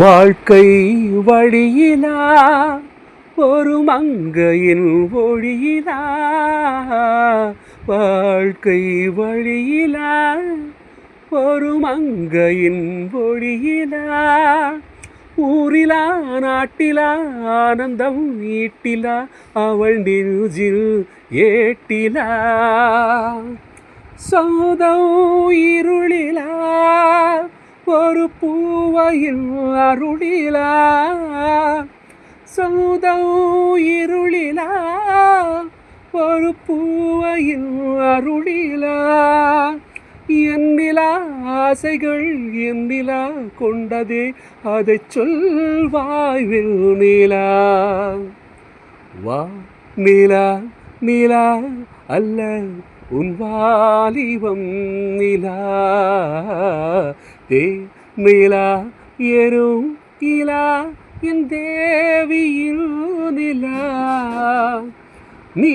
வாழ்க்கை வழியிலா ஒரு மங்கையின் ஒழியிலா, வாழ்க்கை வழியிலா ஒரு மங்கையின் ஒழியிலா, ஊரிலா நாட்டிலா ஆனந்தம் ஈட்டிலா அவள் நெஞ்சில் ஏட்டிலா, சௌதம் இருளிலா ஒரு பூவையில் அருளிலா, சௌதம் இருளிலா ஒரு பூவையில் அருளிலா, எண்ணிலா ஆசைகள் எண்ணிலா கொண்டதே அதைச் சொல்வாய் வெண்ணிலா. வா நிலா நிலா அல்ல உன் வாலிபம் நிலா, தே நிலா எனும் இலா என் தேவியில் நிலா, நீ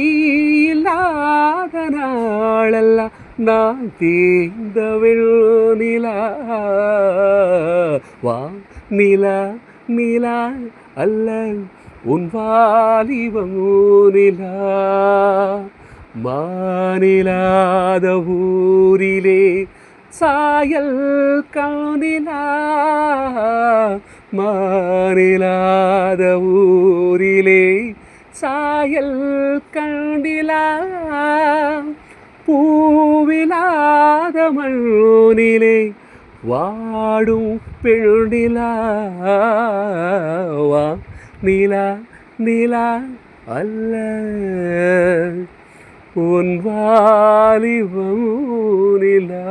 இல்லாத நாளல்ல நான் தீர்ந்த வெண்ணிலா. வா நிலா நிலா அல்ல உன் வாலிபம் நிலா, மானிலாத ஊரிலே சாயல் காணிலா, மானிலாத ஊரிலே சாயல் கண்டிலா, பூவிலாத மண்ணிலே வாடும் பெண்ணிலா. வா நிலா நிலா அல்ல உன் வாலிபம் நிலா.